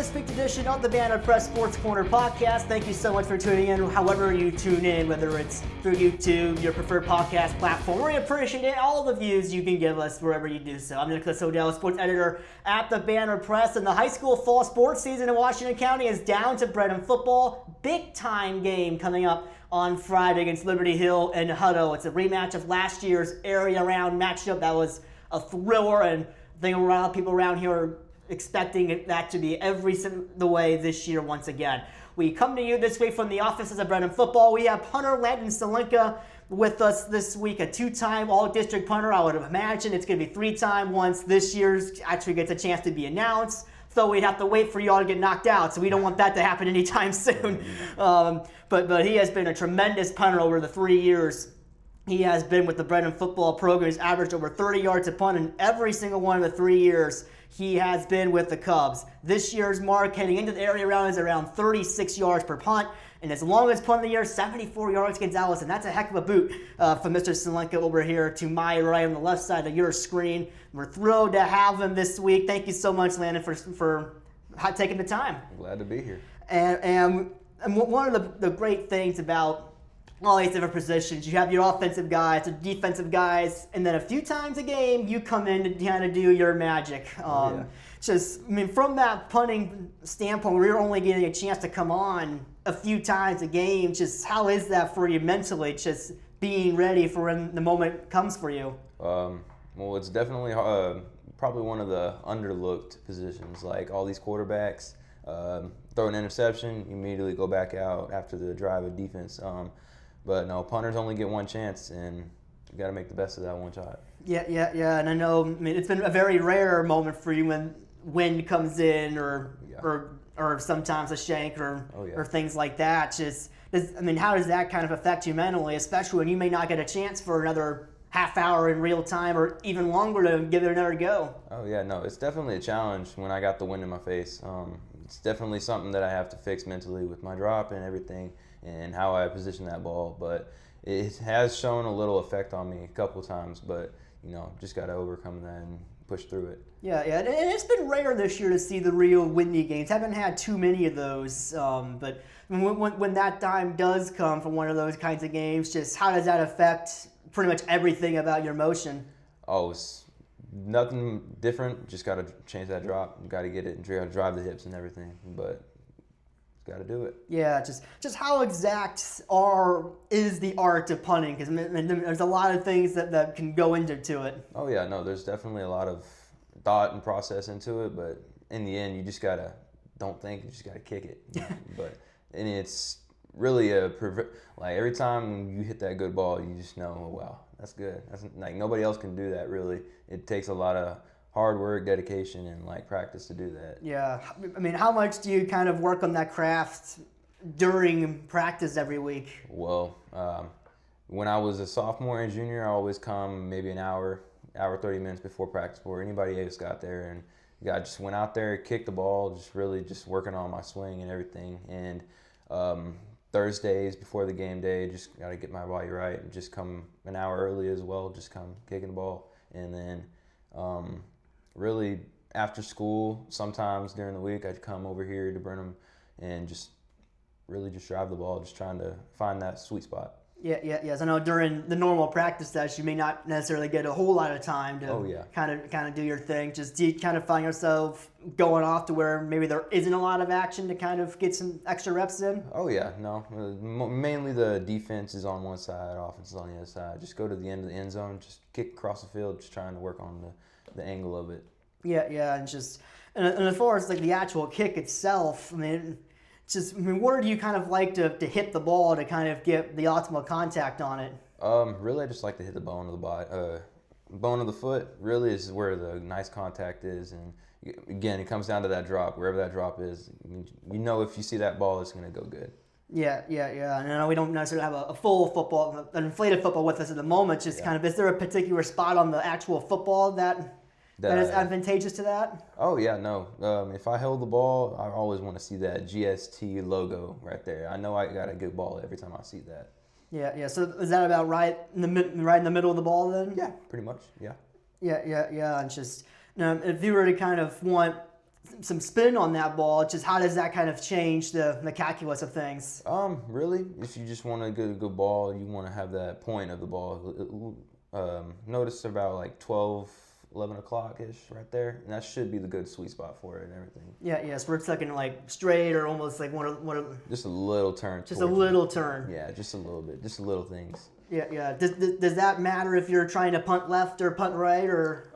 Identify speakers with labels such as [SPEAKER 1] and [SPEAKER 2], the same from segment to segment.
[SPEAKER 1] this week's edition of the Banner Press Sports Corner podcast. Thank you so much for tuning in, however you tune in, whether it's through YouTube, your preferred podcast platform. We appreciate all the views you can give us wherever you do so. I'm Nicholas O'Dell, sports editor at the Banner Press, and the high school fall sports season in Washington County is down to Brenham football. Big time game coming up on Friday against Liberty Hill and Hutto. It's a rematch of last year's area round matchup that was a thriller, and I think a lot of people around here are expecting that to be every the way this year once again. We come to you this week from the offices of Brenham football. We have Punter Landon Zelenka with us this week, a two-time all-district punter. I would imagine it's going to be three-time once this year's actually gets a chance to be announced. So we'd have to wait for y'all to get knocked out, so we don't want that to happen anytime soon. But he has been a tremendous punter over the 3 years he has been with the Brenham football program. He's averaged over 30 yards a punt in every single one of the 3 years he has been with the Cubs. This year's mark heading into the area round is around 36 yards per punt, and his longest punt of the year, 74 yards against Alice, and that's a heck of a boot from Mr. Zelenka over here to my right on the left side of your screen. We're thrilled to have him this week. Thank you so much, Landon, for taking the time.
[SPEAKER 2] Glad to be here.
[SPEAKER 1] And one of the great things about all these different positions, you have your offensive guys, the defensive guys, and then a few times a game you come in to kind of do your magic. From that punting standpoint, where you're only getting a chance to come on a few times a game, just how is that for you mentally, just being ready for when the moment comes for you?
[SPEAKER 2] Well, it's definitely probably one of the underlooked positions. Like all these quarterbacks, throw an interception, immediately go back out after the drive of defense. But no, punters only get one chance, and you got to make the best of that one shot.
[SPEAKER 1] Yeah, and I know. It's been a very rare moment for you when wind comes in, or sometimes a shank, or things like that. How does that kind of affect you mentally, especially when you may not get a chance for another half hour in real time, or even longer to give it another go?
[SPEAKER 2] Oh yeah, no, it's definitely a challenge when I got the wind in my face. It's definitely something that I have to fix mentally with my drop and everything, and how I position that ball. But it has shown a little effect on me a couple of times, but just got to overcome that and push through it.
[SPEAKER 1] Yeah, and it's been rare this year to see the real windy games. Haven't had too many of those, but when that time does come for one of those kinds of games, just how does that affect pretty much everything about your motion?
[SPEAKER 2] Oh, it's nothing different. Just got to change that drop. Got to get it and drive the hips and everything, but got to do it.
[SPEAKER 1] Yeah, just how exact is the art of punting? Because there's a lot of things that can go into it.
[SPEAKER 2] Oh yeah, no, there's definitely a lot of thought and process into it, but in the end, you just gotta don't think, you just gotta kick it. And it's really like every time you hit that good ball, you just know, oh, wow, that's good. That's like nobody else can do that really. It takes a lot of hard work, dedication, and practice to do that.
[SPEAKER 1] Yeah, how much do you kind of work on that craft during practice every week?
[SPEAKER 2] Well, when I was a sophomore and junior, I always come maybe an hour 30 minutes before practice before anybody else got there, and I just went out there, kicked the ball, just working on my swing and everything. And Thursdays before the game day, just got to get my body right and just come an hour early as well, just come kicking the ball. And then really after school, sometimes during the week, I'd come over here to Brenham and just drive the ball, just trying to find that sweet spot.
[SPEAKER 1] Yes. I know during the normal practice session, you may not necessarily get a whole lot of time to kind of do your thing. Just do you kind of find yourself going off to where maybe there isn't a lot of action to kind of get some extra reps in?
[SPEAKER 2] Oh yeah, no. Mainly the defense is on one side, offense is on the other side. Just go to the end of the end zone, just kick across the field, just trying to work on the angle of it.
[SPEAKER 1] Yeah, and as far as the actual kick itself, where do you kind of like to hit the ball to kind of get the optimal contact on it?
[SPEAKER 2] Really, I just like to hit the bone of the body, bone of the foot. Really, is where the nice contact is, and again, it comes down to that drop. Wherever that drop is, if you see that ball, it's going to go good.
[SPEAKER 1] Yeah. And I know we don't necessarily have a full football, an inflated football with us at the moment. Is there a particular spot on the actual football that is advantageous to that?
[SPEAKER 2] Oh yeah, no. If I held the ball, I always want to see that GST logo right there. I know I got a good ball every time I see that.
[SPEAKER 1] Yeah. So is that about right in the middle of the ball then?
[SPEAKER 2] Yeah, pretty much. Yeah.
[SPEAKER 1] Yeah. And just if you were to kind of want some spin on that ball. Just how does that kind of change the calculus of things?
[SPEAKER 2] Really, if you just want to get a good ball, you want to have that point of the ball. Notice about like 12, 11 o'clock-ish right there, and that should be the good sweet spot for it and everything.
[SPEAKER 1] Yeah, so we're talking like straight or almost like one of
[SPEAKER 2] just a little turn.
[SPEAKER 1] Just a little turn.
[SPEAKER 2] Yeah, just a little bit, just little things.
[SPEAKER 1] Yeah. Does that matter if you're trying to punt left or punt right, or?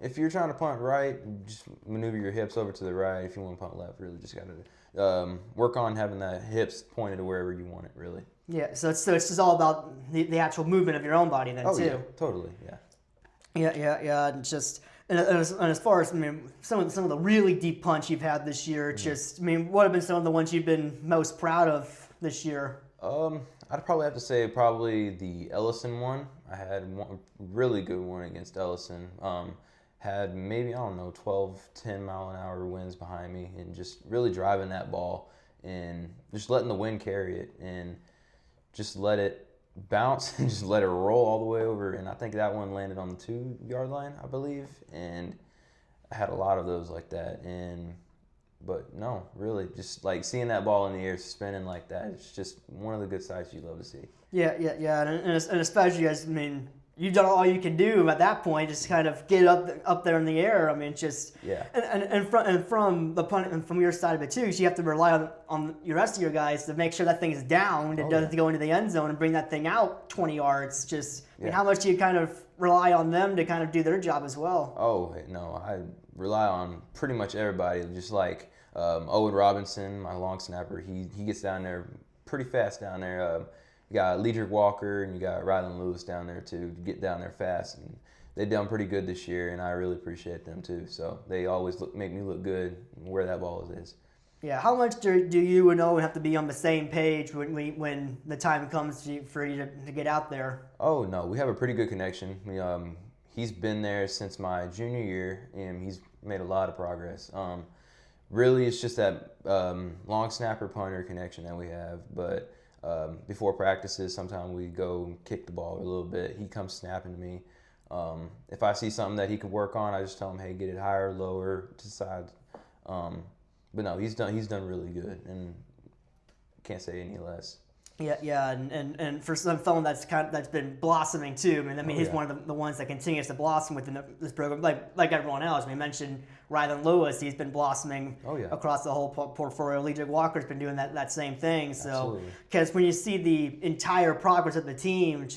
[SPEAKER 2] If you're trying to punt right, just maneuver your hips over to the right. If you want to punt left, really just got to work on having that hips pointed to wherever you want it, really.
[SPEAKER 1] Yeah, so it's just all about the actual movement of your own body then, too.
[SPEAKER 2] Yeah, totally, yeah.
[SPEAKER 1] Yeah, and just and as far as some of the really deep punts you've had this year, what have been some of the ones you've been most proud of this year?
[SPEAKER 2] I'd probably have to say the Ellison one. I had one really good one against Ellison. Had maybe, 12, 10 mile an hour winds behind me, and just really driving that ball and just letting the wind carry it and just let it bounce and just let it roll all the way over. And I think that one landed on the 2-yard line, I believe. And I had a lot of those like that. But no, really, just like seeing that ball in the air spinning like that, it's just one of the good sights you love to see.
[SPEAKER 1] Yeah, and especially as you've done all you can do at that point, just kind of get up there in the air.
[SPEAKER 2] Yeah.
[SPEAKER 1] And from the punt and from your side of it too, so you have to rely on your rest of your guys to make sure that thing is down and doesn't go into the end zone and bring that thing out 20 yards. How much do you kind of rely on them to kind of do their job as well?
[SPEAKER 2] Oh no, I rely on pretty much everybody. Just like Owen Robinson, my long snapper, he gets down there pretty fast down there. You got Ledrick Walker and you got Rylan Lewis down there too to get down there fast, and they've done pretty good this year, and I really appreciate them too. So they always make me look good where that ball is.
[SPEAKER 1] Yeah, how much do you and Owen have to be on the same page when the time comes for you to get out there? Oh
[SPEAKER 2] no, we have a pretty good connection. He's been there since my junior year, and he's made a lot of progress. Really, it's just that long snapper punter connection that we have, but. Before practices, sometimes we go kick the ball a little bit. He comes snapping to me. If I see something that he could work on, I just tell him, hey, get it higher, lower, to the side. But no, he's done really good, and can't say any less.
[SPEAKER 1] Yeah, and for some fellow that's been blossoming too. He's one of the ones that continues to blossom within this program, like everyone else. We mentioned Rylan Lewis; he's been blossoming across the whole portfolio. Ledrick Walker's been doing that same thing. So, because when you see the entire progress of the team,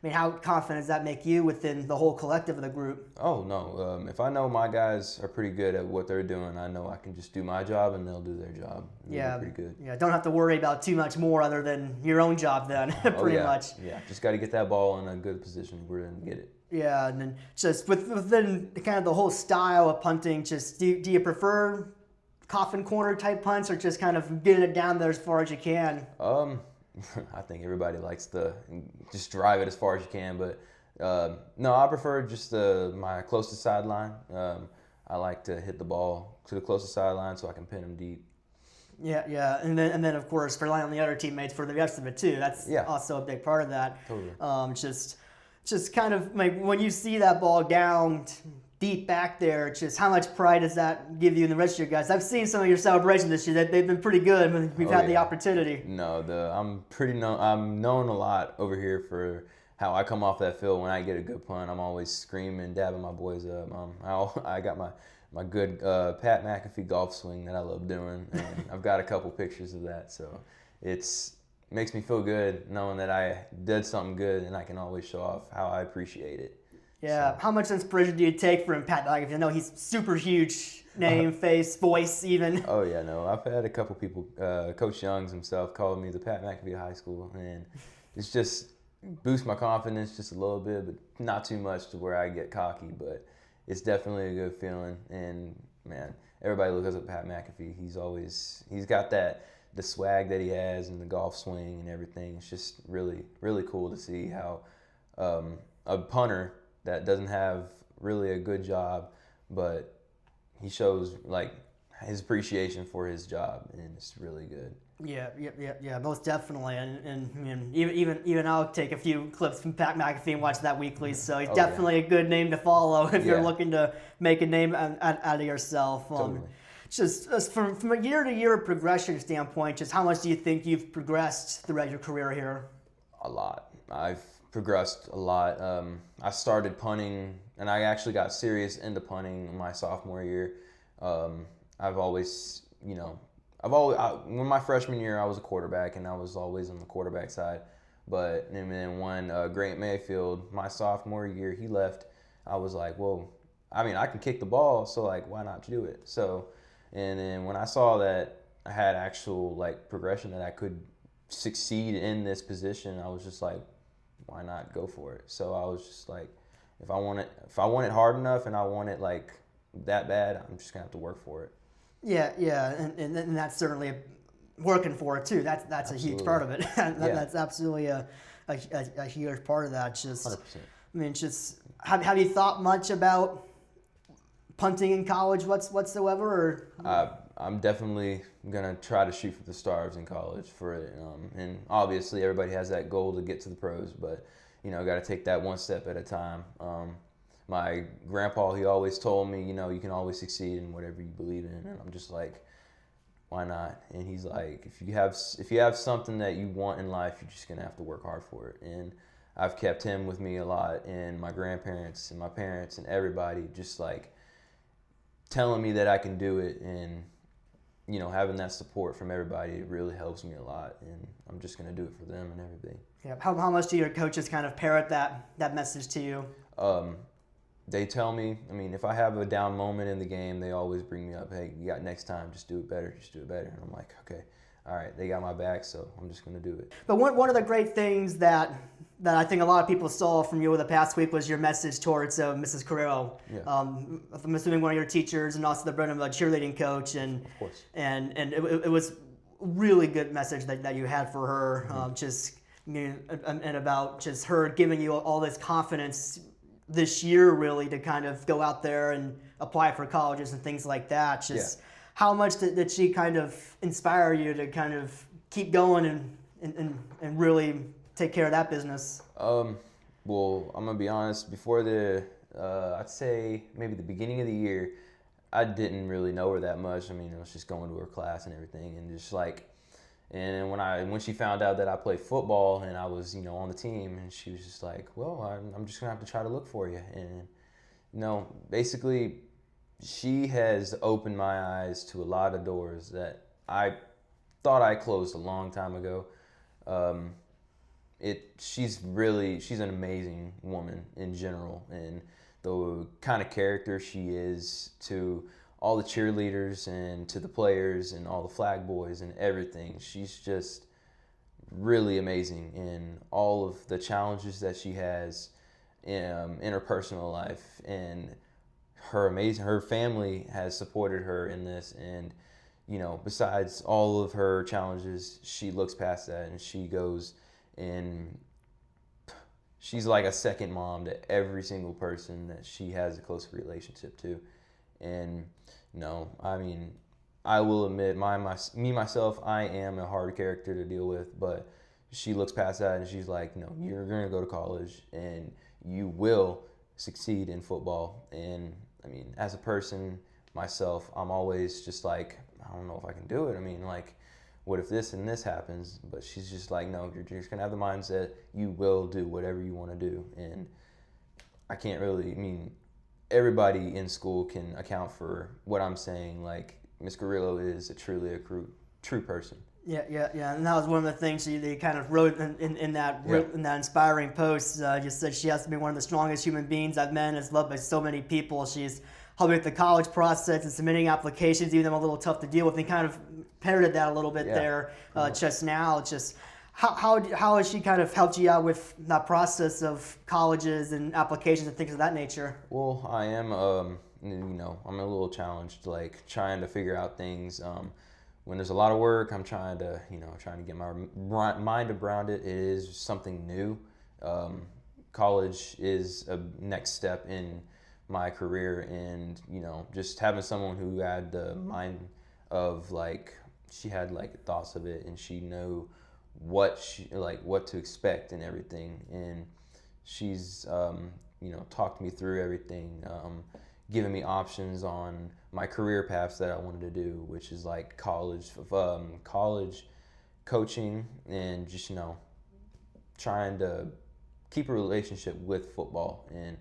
[SPEAKER 1] how confident does that make you within the whole collective of the group?
[SPEAKER 2] Oh, no. If I know my guys are pretty good at what they're doing, I know I can just do my job and they'll do their job.
[SPEAKER 1] Yeah.
[SPEAKER 2] Pretty good.
[SPEAKER 1] Yeah, don't have to worry about too much more other than your own job then, pretty much.
[SPEAKER 2] Yeah, just got to get that ball in a good position where to get it.
[SPEAKER 1] Yeah, and then just within kind of the whole style of punting, do you prefer coffin corner type punts or just kind of getting it down there as far as you can?
[SPEAKER 2] I think everybody likes to just drive it as far as you can, but no, I prefer just my closest sideline. I like to hit the ball to the closest sideline so I can pin them deep.
[SPEAKER 1] Yeah, and then of course relying on the other teammates for the rest of it too. That's also a big part of that.
[SPEAKER 2] Totally.
[SPEAKER 1] Just kind of like when you see that ball down deep back there, just how much pride does that give you and the rest of your guys? I've seen some of your celebrations this year; that they've been pretty good when we've had the opportunity.
[SPEAKER 2] No, I'm known a lot over here for how I come off that field when I get a good punt. I'm always screaming, dabbing my boys up. I got my good Pat McAfee golf swing that I love doing, and I've got a couple pictures of that. So it makes me feel good knowing that I did something good, and I can always show off how I appreciate it.
[SPEAKER 1] Yeah, how much inspiration do you take from Pat McAfee? I know he's super huge name, face, voice even.
[SPEAKER 2] Oh, yeah, no. I've had a couple people, Coach Youngs himself called me the Pat McAfee of high school, and it's just boosts my confidence just a little bit, but not too much to where I get cocky, but it's definitely a good feeling. And, man, everybody looks up Pat McAfee. He's got the swag that he has and the golf swing and everything. It's just really, really cool to see how a punter that doesn't have really a good job, but he shows like his appreciation for his job, and it's really good. Yeah, most definitely. And even I'll take a few clips from Pat McAfee and watch that weekly. So he's definitely a good name to follow if you're looking to make a name out of yourself. Totally.
[SPEAKER 1] Just from a year-to-year progression standpoint, just how much do you think you've progressed throughout your career here?
[SPEAKER 2] A lot. I've progressed a lot. I started punting, and I actually got serious into punting my sophomore year. I've always, when my freshman year, I was a quarterback, and I was always on the quarterback side. But and then when Grant Mayfield, my sophomore year, he left, I was like, well, I mean, I can kick the ball, so like, why not do it? So, and then when I saw that I had actual like progression, that I could succeed in this position, I was just like, why not go for it? So I was just like, if I want it hard enough and I want it like that bad, I'm just gonna have to work for it.
[SPEAKER 1] Yeah, and that's certainly working for it too. That's
[SPEAKER 2] Absolutely.
[SPEAKER 1] a huge part of it. That's
[SPEAKER 2] Yeah.
[SPEAKER 1] absolutely a huge part of that. Just
[SPEAKER 2] 100%.
[SPEAKER 1] I mean, just have you thought much about punting in college whatsoever? Or
[SPEAKER 2] I'm definitely gonna try to shoot for the stars in college for it, and obviously everybody has that goal to get to the pros, but got to take that one step at a time. My grandpa, he always told me, you can always succeed in whatever you believe in, and I'm just like, why not? And he's like, if you have something that you want in life, you're just gonna have to work hard for it. And I've kept him with me a lot, and my grandparents and my parents and everybody just like telling me that I can do it, and having that support from everybody, it really helps me a lot, and I'm just gonna do it for them and everything.
[SPEAKER 1] yeah, how much do your coaches kind of parrot that message to you?
[SPEAKER 2] They tell me, I mean, if I have a down moment in the game, they always bring me up, hey, you got next time, just do it better. And I'm like, okay, all right, they got my back, so I'm just gonna do it.
[SPEAKER 1] But one of the great things that I think a lot of people saw from you over the past week was your message towards Mrs. Carrero.
[SPEAKER 2] Yeah.
[SPEAKER 1] I'm assuming one of your teachers, and also the Brenham cheerleading coach, and
[SPEAKER 2] Of course.
[SPEAKER 1] and it was a really good message that you had for her. And about just her giving you all this confidence this year, really, to kind of go out there and apply for colleges and things like that. Just how much did she kind of inspire you to kind of keep going and really take care of that business?
[SPEAKER 2] Well, I'm gonna be honest. Before I'd say maybe the beginning of the year, I didn't really know her that much. I mean, I was just going to her class and everything, and just like, and when she found out that I played football and I was on the team, and she was just like, well, I'm just gonna have to try to look for you, and basically, she has opened my eyes to a lot of doors that I thought I closed a long time ago. She's an amazing woman in general, and the kind of character she is to all the cheerleaders and to the players and all the flag boys and everything. She's just really amazing in all of the challenges that she has in her personal life, and her family has supported her in this, and besides all of her challenges, she looks past that and she goes, and she's like a second mom to every single person that she has a close relationship to. And I mean, I will admit, myself, I am a hard character to deal with, but she looks past that and she's like, no, you're going to go to college and you will succeed in football. And I mean, as a person, myself, I'm always just like, I don't know if I can do it. I mean, like, what if this and this happens? But she's just like, no, you're just going to have the mindset, you will do whatever you want to do. And I can't really, I mean, everybody in school can account for what I'm saying. Like, Miss Carrillo is truly a true person.
[SPEAKER 1] Yeah, and that was one of the things you kind of wrote in that inspiring post. You said she has to be one of the strongest human beings I've met and is loved by so many people. She's helping with the college process and submitting applications, even though a little tough to deal with. And kind of parroted that a little bit there just now. Just how has she kind of helped you out with that process of colleges and applications and things of that nature?
[SPEAKER 2] Well, I am, I'm a little challenged, like trying to figure out things. When there's a lot of work, I'm trying to get my mind around it. It is something new. College is a next step in my career, and just having someone who had the mind of like, she had like thoughts of it, and she knew what to expect and everything, and she's talked me through everything, giving me options on my career paths that I wanted to do, which is like college coaching, and just trying to keep a relationship with football and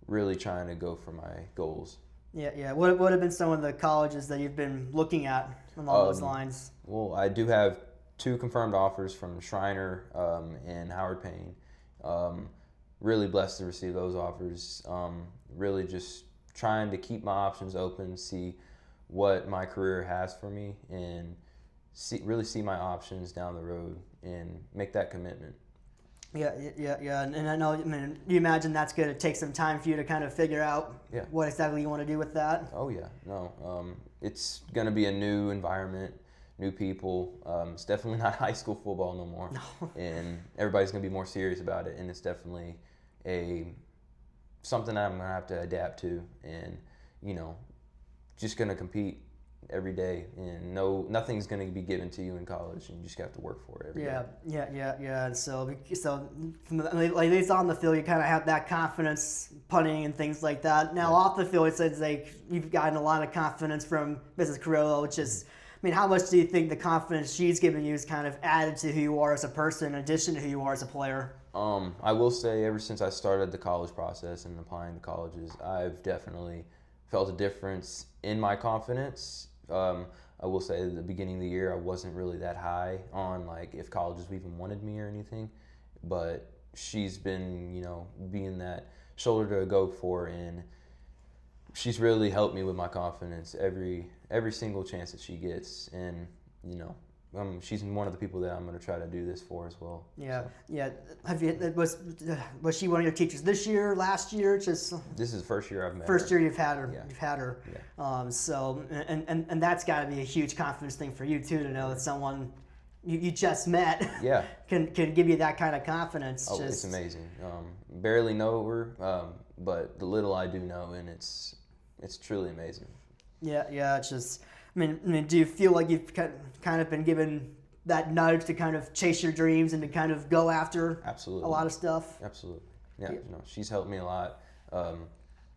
[SPEAKER 2] really trying to go for my goals.
[SPEAKER 1] Yeah. What have been some of the colleges that you've been looking at along those lines?
[SPEAKER 2] Well, I do have 2 confirmed offers from Schreiner and Howard Payne. Really blessed to receive those offers. Really just trying to keep my options open, see what my career has for me, and really see my options down the road and make that commitment.
[SPEAKER 1] Yeah. And I know, you imagine that's going to take some time for you to kind of figure out what exactly you want to do with that?
[SPEAKER 2] Oh, yeah. No. It's going to be a new environment, new people. It's definitely not high school football no more.
[SPEAKER 1] No.
[SPEAKER 2] And everybody's going to be more serious about it, and it's definitely something I'm going to have to adapt to, and, just going to compete every day, and nothing's going to be given to you in college, and you just have to work for it every day.
[SPEAKER 1] Yeah. And so from at least on the field, you kind of have that confidence punting and things like that. Now off the field, it says like you've gotten a lot of confidence from Mrs. Carrillo, which is, how much do you think the confidence she's given you is kind of added to who you are as a person in addition to who you are as a player?
[SPEAKER 2] I will say ever since I started the college process and applying to colleges, I've definitely felt a difference in my confidence. I will say at the beginning of the year, I wasn't really that high on like if colleges even wanted me or anything, but she's been, being that shoulder to go for, and she's really helped me with my confidence every single chance that she gets, and she's one of the people that I'm going to try to do this for as well.
[SPEAKER 1] Yeah. Have you was she one of your teachers this year, last year? Just
[SPEAKER 2] this is the first year I've met her.
[SPEAKER 1] First year you've had her.
[SPEAKER 2] Yeah.
[SPEAKER 1] You've had her.
[SPEAKER 2] Yeah.
[SPEAKER 1] So and that's got to be a huge confidence thing for you too, to know that someone you just met can give you that kind of confidence.
[SPEAKER 2] Oh, it's amazing. Barely know her, but the little I do know, and it's truly amazing.
[SPEAKER 1] Yeah. It's just. Do you feel like you've kind of been given that nudge to kind of chase your dreams and to kind of go after
[SPEAKER 2] Absolutely.
[SPEAKER 1] a lot of stuff?
[SPEAKER 2] Absolutely. Yeah. She's helped me a lot.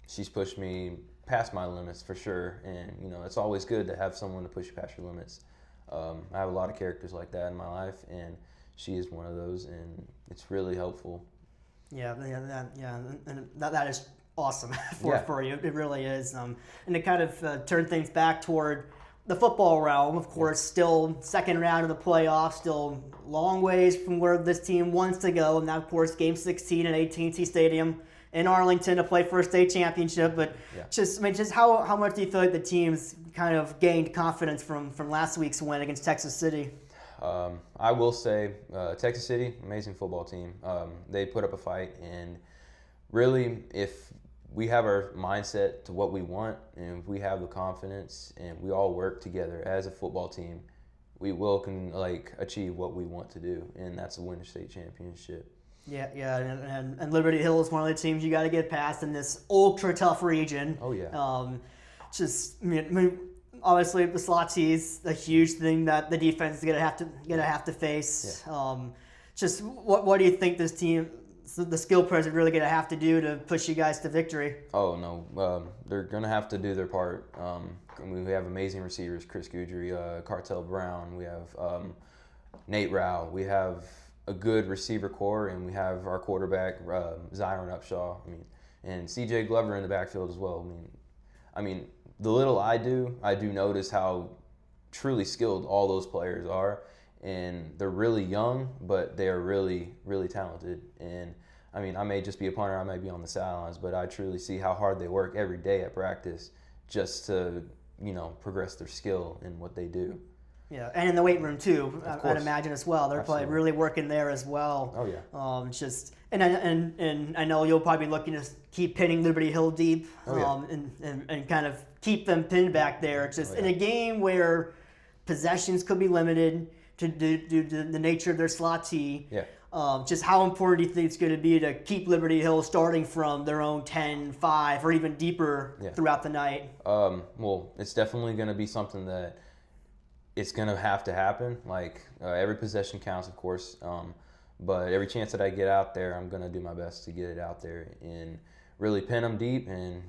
[SPEAKER 2] She's pushed me past my limits for sure, and it's always good to have someone to push you past your limits. I have a lot of characters like that in my life, and she is one of those, and it's really helpful.
[SPEAKER 1] Yeah, and that is awesome for you. It really is. And to kind of turn things back toward the football realm, of course, still second round of the playoffs, still long ways from where this team wants to go. And now, of course, Game 16 at AT&T Stadium in Arlington to play for a state championship. But just how much do you feel like the team's kind of gained confidence from last week's win against Texas City?
[SPEAKER 2] I will say Texas City, amazing football team. They put up a fight, and really, if we have our mindset to what we want, and if we have the confidence, and we all work together as a football team, we can achieve what we want to do, and that's to win a state championship.
[SPEAKER 1] Yeah, and Liberty Hill is one of the teams you got to get past in this ultra tough region.
[SPEAKER 2] Oh yeah.
[SPEAKER 1] Obviously the slot T is a huge thing that the defense is gonna have to face.
[SPEAKER 2] Yeah.
[SPEAKER 1] Just what do you think this team? The skill players are really going to have to do to push you guys to victory?
[SPEAKER 2] Oh, no. They're going to have to do their part. We have amazing receivers, Chris Guidry, Cartel Brown. We have Nate Rao. We have a good receiver core, and we have our quarterback, Zyron Upshaw. And C.J. Glover in the backfield as well. The little I do notice how truly skilled all those players are. And they're really young, but they are really, really talented. And I may just be a punter, I may be on the sidelines, but I truly see how hard they work every day at practice just to, progress their skill in what they do.
[SPEAKER 1] Yeah, and in the weight room too, I'd imagine as well. They're
[SPEAKER 2] Absolutely.
[SPEAKER 1] probably really working there as well.
[SPEAKER 2] Oh yeah.
[SPEAKER 1] And I know you'll probably be looking to keep pinning Liberty Hill deep, and kind of keep them pinned back there. Just in a game where possessions could be limited due to the nature of their slot T.
[SPEAKER 2] Yeah.
[SPEAKER 1] Just how important do you think it's going to be to keep Liberty Hill starting from their own 10-5 or even deeper throughout the night?
[SPEAKER 2] Well, it's definitely going to be something that it's going to have to happen. Every possession counts, of course, but every chance that I get out there, I'm going to do my best to get it out there and really pin them deep and,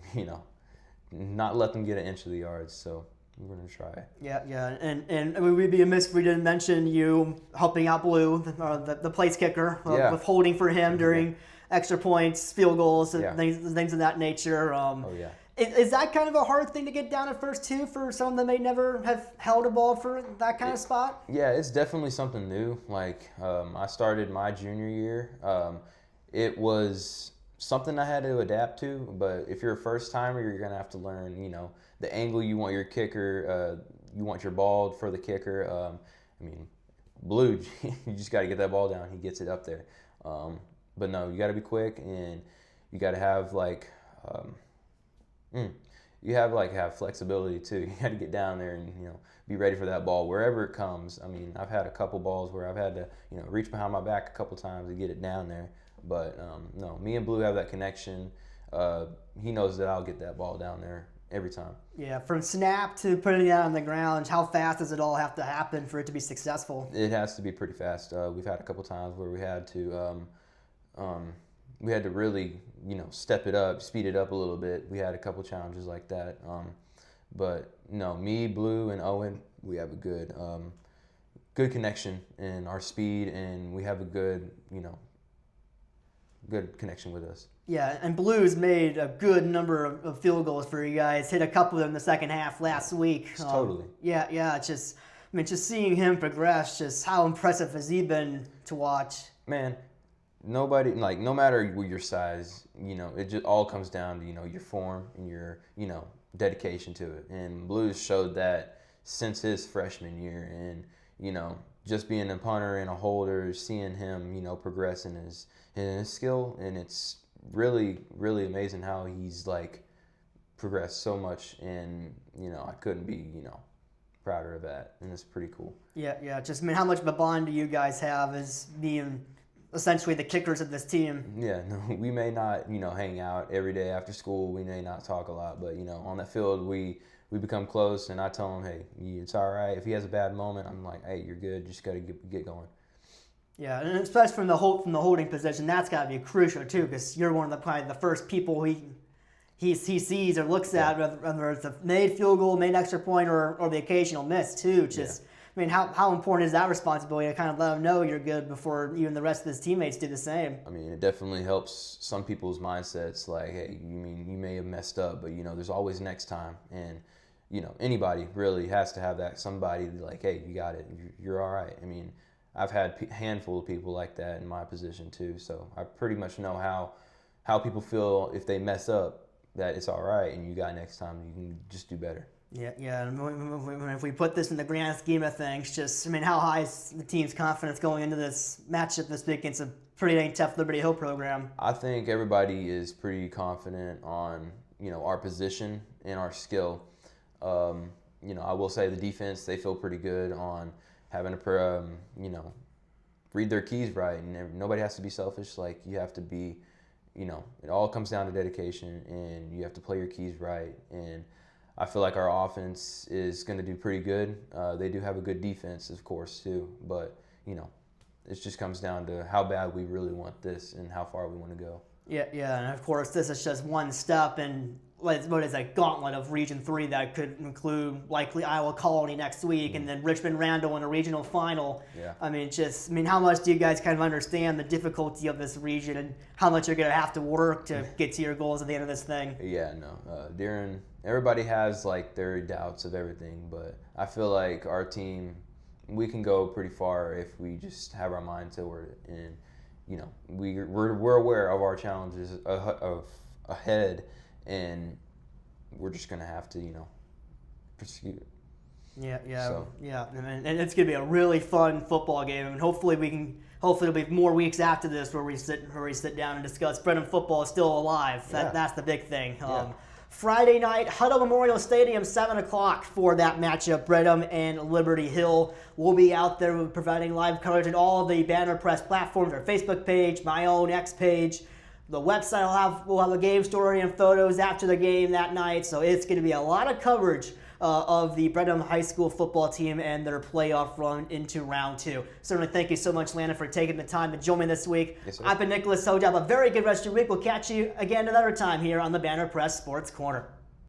[SPEAKER 2] not let them get an inch of the yards. So we're going to try.
[SPEAKER 1] Yeah. And we'd be amiss if we didn't mention you helping out Blue, the place kicker, with holding for him during extra points, field goals, and things of that nature.
[SPEAKER 2] Yeah.
[SPEAKER 1] Is that kind of a hard thing to get down at first, too, for someone that may never have held a ball for that kind of spot?
[SPEAKER 2] Yeah, it's definitely something new. Like, I started my junior year. It was something I had to adapt to, but if you're a first-timer, you're going to have to learn, the angle you want your kicker, you want your ball for the kicker. Blue, you just got to get that ball down. He gets it up there. But no, you got to be quick, and you got to have, have flexibility too. You got to get down there and be ready for that ball wherever it comes. I've had a couple balls where I've had to reach behind my back a couple times to get it down there. But no, me and Blue have that connection. He knows that I'll get that ball down there every time.
[SPEAKER 1] Yeah, from snap to putting it out on the ground, how fast does it all have to happen for it to be successful?
[SPEAKER 2] It has to be pretty fast. We've had a couple times where we had to really, step it up, speed it up a little bit. We had a couple challenges like that. But no, me, Blue, and Owen, we have a good connection in our speed, and we have a good connection with us.
[SPEAKER 1] Yeah, and Blue's made a good number of field goals for you guys. Hit a couple of them in the second half last week.
[SPEAKER 2] Totally.
[SPEAKER 1] Yeah. Just seeing him progress, just how impressive has he been to watch?
[SPEAKER 2] Man, nobody, no matter your size, it just all comes down to, your form and your, dedication to it. And Blue's showed that since his freshman year. And, just being a punter and a holder, seeing him, progress in his skill. And it's really, really amazing how he's, progressed so much. And, I couldn't be, prouder of that. And it's pretty cool.
[SPEAKER 1] Yeah. Just, how much of a bond do you guys have as being essentially the kickers of this team?
[SPEAKER 2] Yeah, no, we may not, hang out every day after school. We may not talk a lot, but, on that field, we become close, and I tell him, hey, it's all right. If he has a bad moment, I'm like, hey, you're good. You just got to get going.
[SPEAKER 1] Yeah, and especially from the holding position, that's got to be crucial, too, because you're one of the first people he sees or looks at, whether it's a made field goal, made extra point, or the occasional miss, too. How important is that responsibility to kind of let them know you're good before even the rest of his teammates do the same?
[SPEAKER 2] It definitely helps some people's mindsets. Like, hey, you may have messed up, but there's always next time. And anybody really has to have that somebody like, hey, you got it, you're all right. I've had a handful of people like that in my position too. So I pretty much know how people feel if they mess up, that it's all right, and you got next time, you can just do better.
[SPEAKER 1] Yeah. And if we put this in the grand scheme of things, how high is the team's confidence going into this matchup this week against a pretty dang tough Liberty Hill program?
[SPEAKER 2] I think everybody is pretty confident on our position and our skill. I will say the defense, they feel pretty good on having to read their keys right, and nobody has to be selfish. Like, you have to be, it all comes down to dedication, and you have to play your keys right. And I feel like our offense is going to do pretty good. They do have a good defense, of course, too. But, it just comes down to how bad we really want this and how far we want to go.
[SPEAKER 1] Yeah, and of course, this is just one step in what is a gauntlet of Region 3 that could include likely Iowa Colony next week, and then Richmond Randall in a regional final.
[SPEAKER 2] Yeah.
[SPEAKER 1] How much do you guys kind of understand the difficulty of this region and how much you're going to have to work to get to your goals at the end of this thing?
[SPEAKER 2] Yeah, no. Everybody has their doubts of everything, but I feel like our team, we can go pretty far if we just have our mind toward it. And we're aware of our challenges ahead, and we're just gonna have to pursue it.
[SPEAKER 1] Yeah. And it's gonna be a really fun football game, and hopefully there'll be more weeks after this where we sit down and discuss Brenham football is still alive. That's the big thing. Friday night, Huddle Memorial Stadium, 7 o'clock for that matchup, Brenham and Liberty Hill. We'll be out there providing live coverage on all the Banner Press platforms, our Facebook page, my own X page. The website will have a game story and photos after the game that night, so it's going to be a lot of coverage of the Brenham High School football team and their playoff run into round 2. Certainly thank you so much, Landon, for taking the time to join me this week.
[SPEAKER 2] Yes, sir.
[SPEAKER 1] I've been Nicholas Hoja. Have a very good rest of your week. We'll catch you again another time here on the Banner Press Sports Corner.